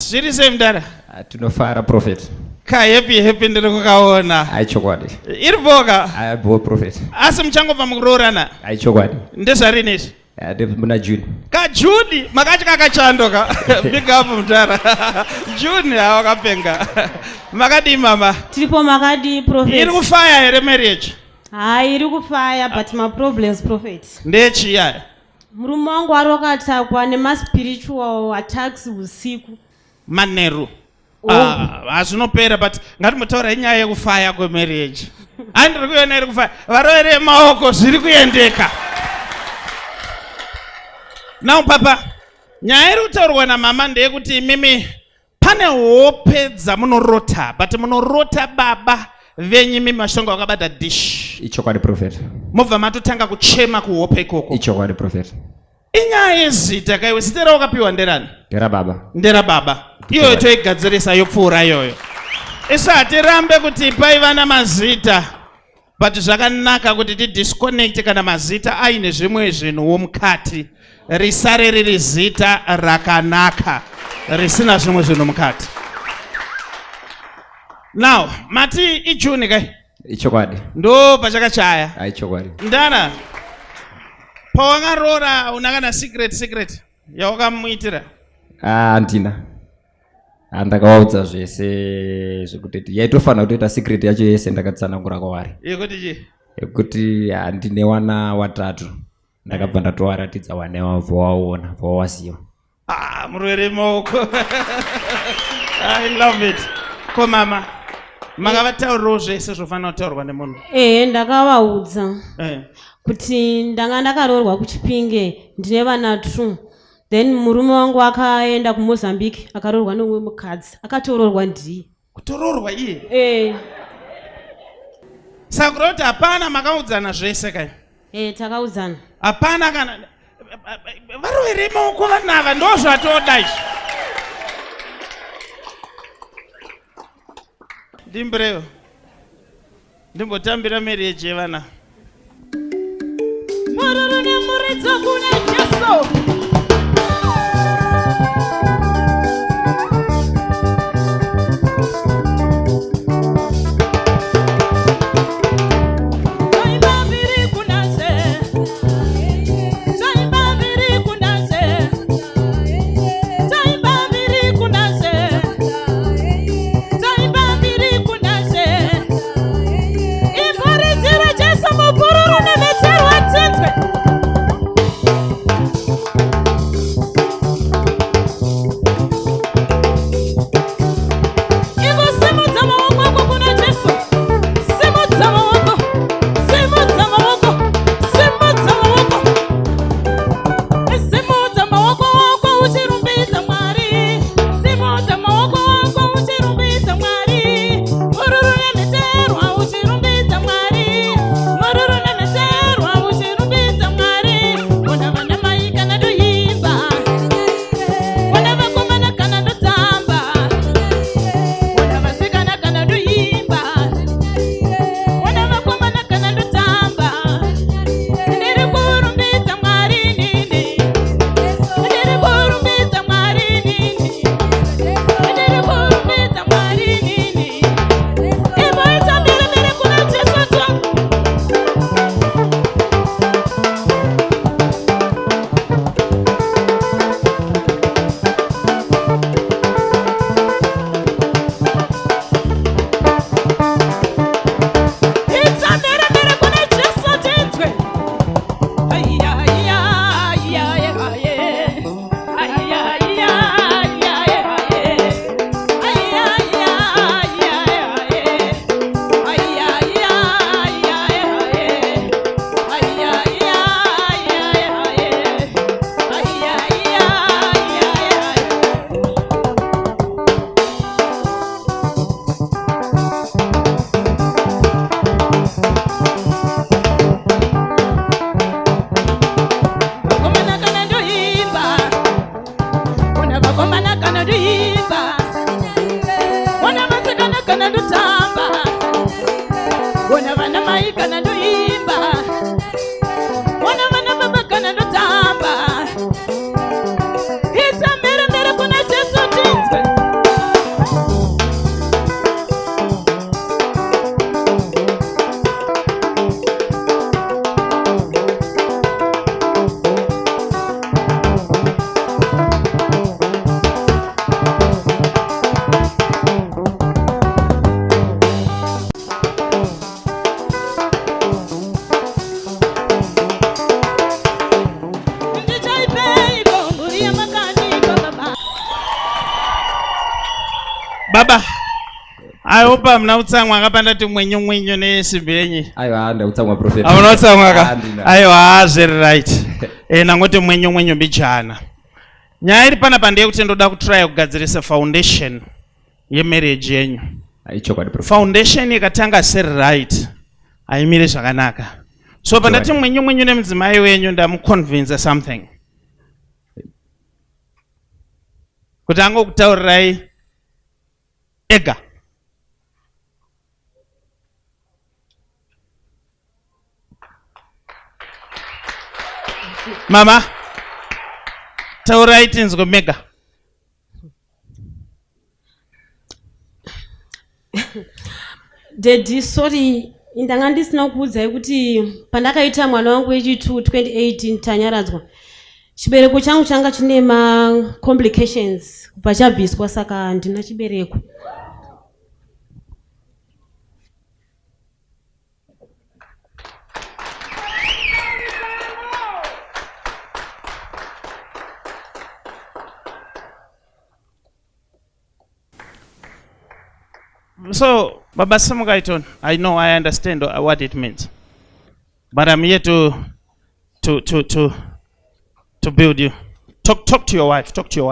Zviri sei mudara? Tinofara Prophet. Ka happy ndiri kukaona. Aichokwadi. Iri boka? Aibo Prophet. Asi muchangobva mukuroorana? Aichokwadi. Ndezvarini izvi? Muna June. Ka June makati kakachandoka. Big up mudara. June hawakapenga. Makadi mama? Tiripo makadi Prophet. Iri kufaya here marriage? Iri kufaya but my problems Prophet. Ndechiya? Murume wangu ari wakatakwa nemaspiritual attacks usiku. Manheru. Hazvinopera but ngatimutaura inyaya yekufaya kwemarriage. Handiri kuiona iri kufaya. Varovere maoko zviri kuendeka. Now papa, nyaya iri kutaurwa namama ndeyekuti mimi pane hope dzamunorota but munorota baba venyu mimi mashonga wakabata dish. Ichokwadi Prophet. Mobva matotanga kuchema kuhope ikoko. Ichokwadi Prophet. Inyaya yezita kaiwe zita rawakapiwa nderani? Nderababa. Nderababa. Iyoyo toigadzirisa yopfuura iyoyo. Isa hatirambe kuti paiva namazita but zvakanaka kuti tidisconnect kana mazita aine zvimwe zvinhuwo mukati risare riri zita rakanaka risina zvimwe zvinhu mukati. Now mati iJune kai? Ichokwadi. Ndo pachakachaya. Aichokwadi. Ndana pawangaroora una kana secret yawakamuitira? Handina. Ndakaudza zvese zvekuti yaitofanira kutoita secret yacho yese ndakatsanangura kwavari. Yekuti chi? Yekuti handine wana watatu. Ndakabva ndatowaratidza wane wavaona vawasiwa. Murwere maoko. I love it. Ko mama makavataurirawo zvese zvofanira kutaurwa nemunhu? Ndakavaudza kuti ndanga ndakaroorwa kuChipinge ndine vana 2. Then murume wangu akaenda kuMozambique akaroorwa neumwe mukadzi akatoroorwa ndiye. Kutoroorwa iye? Saka kuti hapana makaudzana zvese kai? Takaudzana. Hapana kana varovere maoko vanava ndo zvatoda izvi. Ndimbirewo ndimbotambira marriage yevana. Mururu nemuridzo kuna Jesu. Baba, I hope I'm now saying wakapanda ti mwenyu nesimbi yenyi. Aiwa ndautsamwa Prophet. Aunotsamwa ka? Aiwa, very right. Nangoti mwenyu bijana. Nyaya iri panapa ndeyekuti ndoda kutry kugadzirisa foundation yemarriage yenyu. Aichokwadi Prophet. Foundation ikatanga seri right aimire zvakanaka. So pandati mwenyu nemudzimai wenyu ndamuconvince something. Kuti angokutaurirai ega. Mama, taurai tinzwe mega. Daddy, sorry, ndanga ndisina kuudzai kuti pandakaita mwana wangu wechi2 2018 tanyaradzwa. Chibereko changu changa chine ma complications kubva chabviswa saka ndina chibereko. So, Baba Samugaiton, I understand what it means. But I'm here to build you. Talk to your wife. Talk to your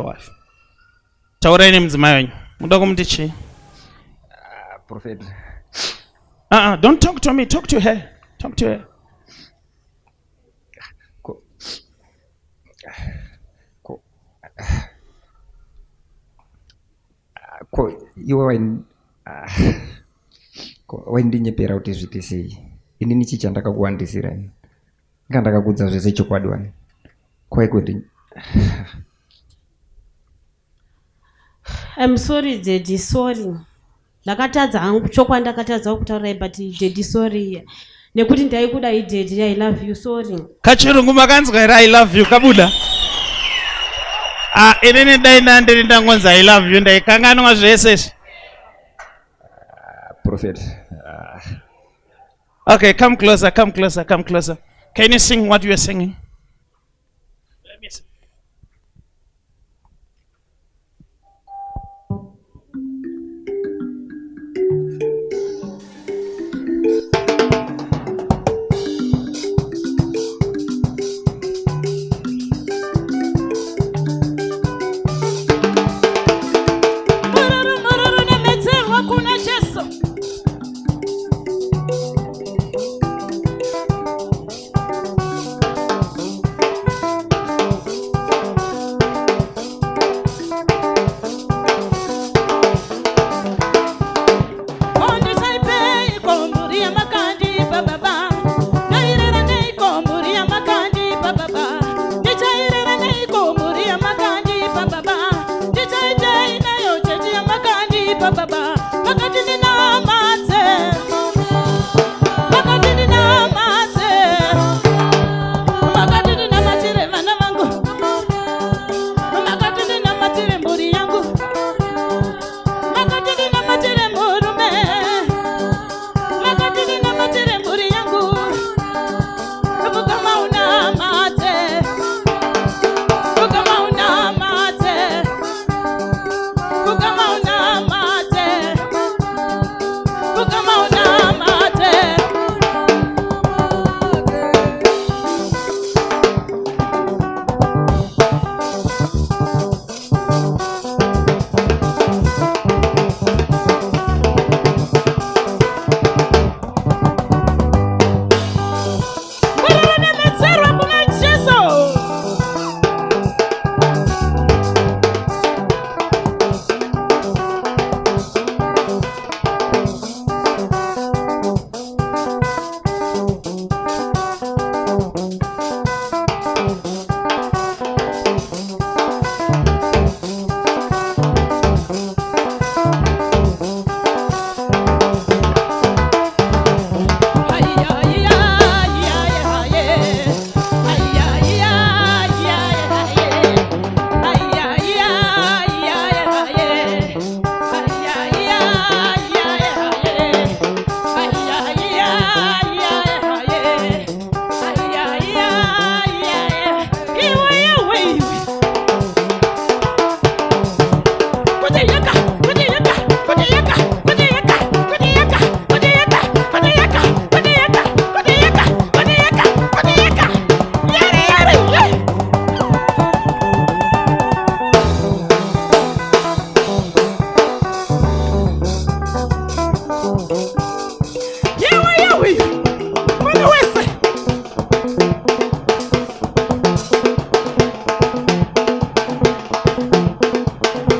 wife. Taura ni mzima wenyu. Muda kumtichi. Prophet. Don't talk to me. Talk to her. Iwe waindinyepera kuti zviti sei. Inini chicha ndakakuwandisira. Ngandakakudza zvese chokwadi wani. Kwaikuti I'm sorry, Daddy, sorry. Ndakatadza hangu chokwadi ndakatadza kutaura but Daddy sorry. Nekuti ndaikuda Daddy, I love you, sorry. Kachirungu makanzwa I love you kabuda. Inini daina ndiri ndangonza I love you ndaikanganwa zvese. Prophet. Okay, come closer. Can you sing what you are singing? Let me sing.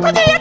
kuti